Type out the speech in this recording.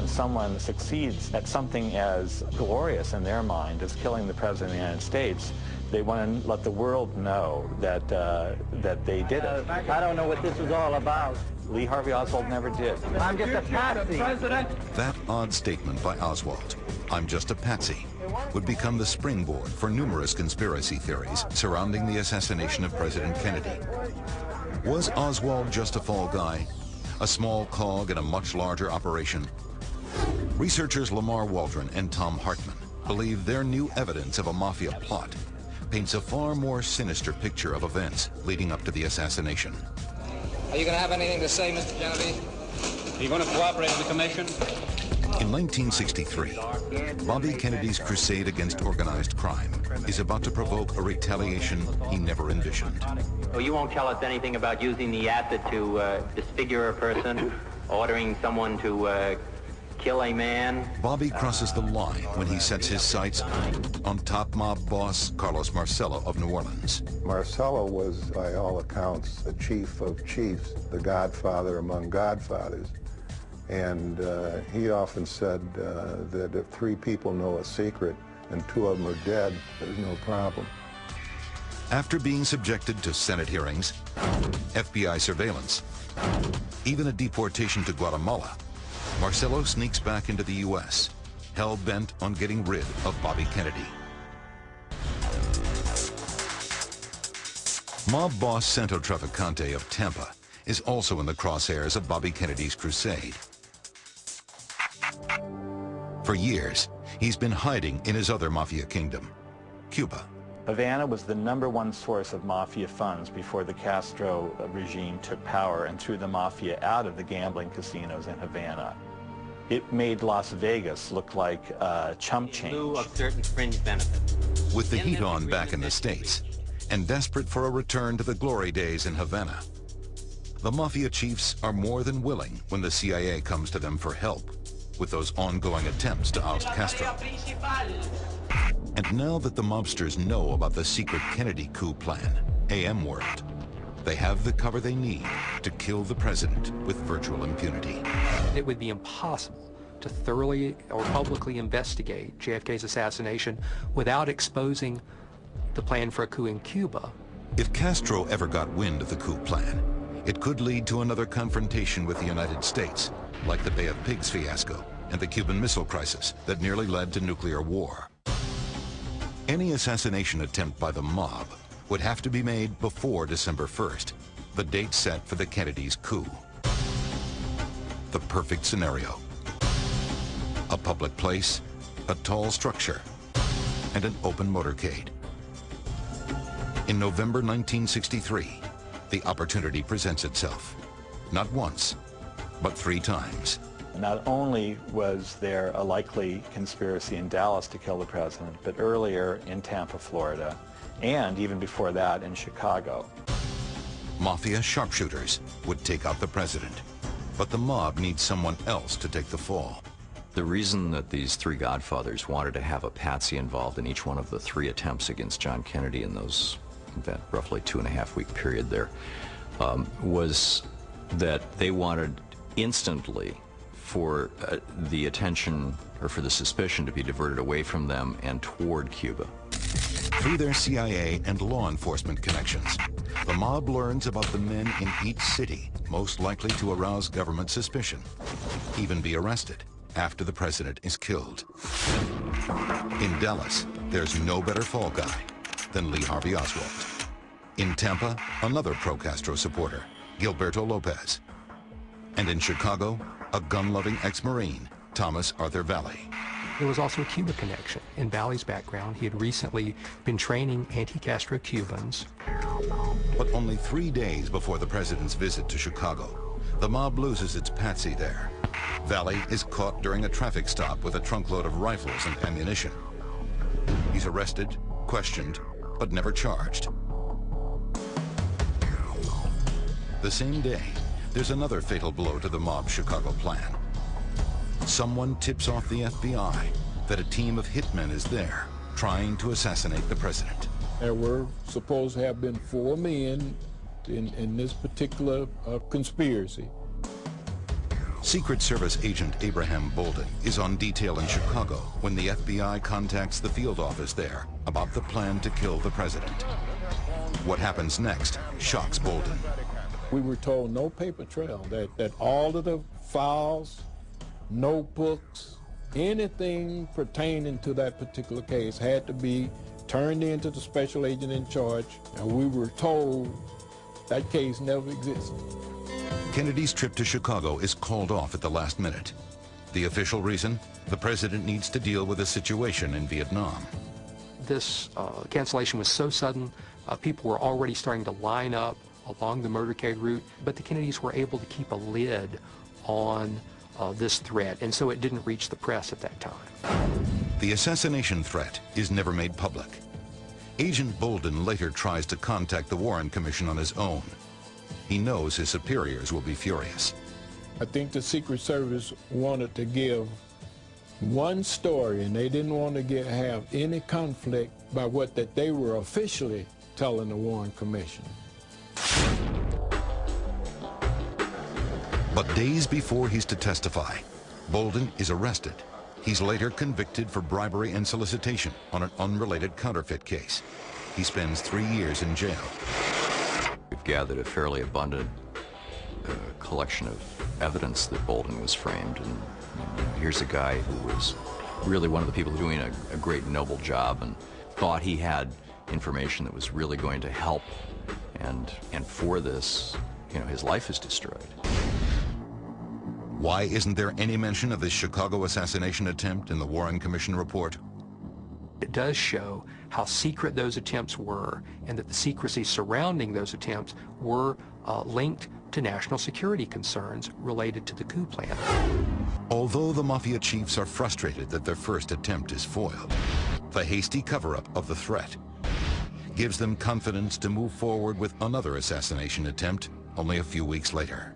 when someone succeeds at something as glorious in their mind as killing the President of the United States, they want to let the world know that, that they did it. I don't know what this is all about. Lee Harvey Oswald never did. I'm just a patsy. That odd statement by Oswald, "I'm just a patsy," would become the springboard for numerous conspiracy theories surrounding the assassination of President Kennedy. Was Oswald just a fall guy? A small cog in a much larger operation? Researchers Lamar Waldron and Tom Hartman believe their new evidence of a mafia plot paints a far more sinister picture of events leading up to the assassination. Are you going to have anything to say, Mr. Genevieve? Are you going to cooperate with the commission? In 1963, Bobby Kennedy's crusade against organized crime is about to provoke a retaliation he never envisioned. Oh, you won't tell us anything about using the acid to disfigure a person, ordering someone to kill a man? Bobby crosses the line when he sets his sights on top mob boss Carlos Marcello of New Orleans. Marcello was, by all accounts, the chief of chiefs, the godfather among godfathers. And he often said that if 3 people know a secret and 2 of them are dead, there's no problem. After being subjected to Senate hearings, FBI surveillance, even a deportation to Guatemala, Marcello sneaks back into the U.S., hell-bent on getting rid of Bobby Kennedy. Mob boss Santo Trafficante of Tampa is also in the crosshairs of Bobby Kennedy's crusade. For years, he's been hiding in his other mafia kingdom, Cuba. Havana was the #1 source of mafia funds before the Castro regime took power and threw the mafia out of the gambling casinos in Havana. It made Las Vegas look like chump change. In lieu of certain fringe benefits. With the heat on back in the States, and desperate for a return to the glory days in Havana, the mafia chiefs are more than willing when the CIA comes to them for help with those ongoing attempts to oust Castro. And now that the mobsters know about the secret Kennedy coup plan, AM World, they have the cover they need to kill the president with virtual impunity. It would be impossible to thoroughly or publicly investigate JFK's assassination without exposing the plan for a coup in Cuba. If Castro ever got wind of the coup plan, it could lead to another confrontation with the United States, like the Bay of Pigs fiasco and the Cuban Missile Crisis that nearly led to nuclear war. Any assassination attempt by the mob would have to be made before December 1st, the date set for the Kennedys' coup. The perfect scenario: a public place, a tall structure, and an open motorcade. In November 1963, the opportunity presents itself. Not once, but 3 times. Not only was there a likely conspiracy in Dallas to kill the president, but earlier in Tampa, Florida, and even before that in Chicago. Mafia sharpshooters would take out the president, but the mob needs someone else to take the fall. The reason that these 3 godfathers wanted to have a patsy involved in each one of the 3 attempts against John Kennedy in that roughly 2.5-week period there was that they wanted instantly for the attention or for the suspicion to be diverted away from them and toward Cuba. Through their CIA and law enforcement connections, the mob learns about the men in each city most likely to arouse government suspicion, even be arrested after the president is killed. In Dallas, there's no better fall guy than Lee Harvey Oswald. In Tampa, another pro-Castro supporter, Gilberto Lopez. And in Chicago, a gun-loving ex-Marine, Thomas Arthur Valley. There was also a Cuba connection. In Valley's background, he had recently been training anti-Castro Cubans. But only 3 days before the president's visit to Chicago, the mob loses its patsy there. Valley is caught during a traffic stop with a trunkload of rifles and ammunition. He's arrested, questioned, but never charged. The same day, there's another fatal blow to the mob's Chicago plan. Someone tips off the FBI that a team of hitmen is there, trying to assassinate the president. There were supposed to have been 4 men in this particular conspiracy. Secret Service agent Abraham Bolden is on detail in Chicago when the FBI contacts the field office there about the plan to kill the president. What happens next shocks Bolden. We were told no paper trail, that all of the files, notebooks, anything pertaining to that particular case had to be turned in to the special agent in charge, and we were told that case never existed. Kennedy's trip to Chicago is called off at the last minute. The official reason? The president needs to deal with a situation in Vietnam. This cancellation was so sudden, people were already starting to line up along the motorcade route, but the Kennedys were able to keep a lid on this threat, and so it didn't reach the press at that time. The assassination threat is never made public. Agent Bolden later tries to contact the Warren Commission on his own. He knows his superiors will be furious. I think the Secret Service wanted to give one story, and they didn't want to have any conflict by what that they were officially telling the Warren Commission. But days before he's to testify, Bolden is arrested. He's later convicted for bribery and solicitation on an unrelated counterfeit case. He spends 3 years in jail. We've gathered a fairly abundant collection of evidence that Bolden was framed, and here's a guy who was really one of the people doing a great noble job and thought he had information that was really going to help, and for this, his life is destroyed. Why isn't there any mention of this Chicago assassination attempt in the Warren Commission report? It does show how secret those attempts were, and that the secrecy surrounding those attempts were linked to national security concerns related to the coup plan. Although the mafia chiefs are frustrated that their first attempt is foiled, the hasty cover-up of the threat gives them confidence to move forward with another assassination attempt only a few weeks later.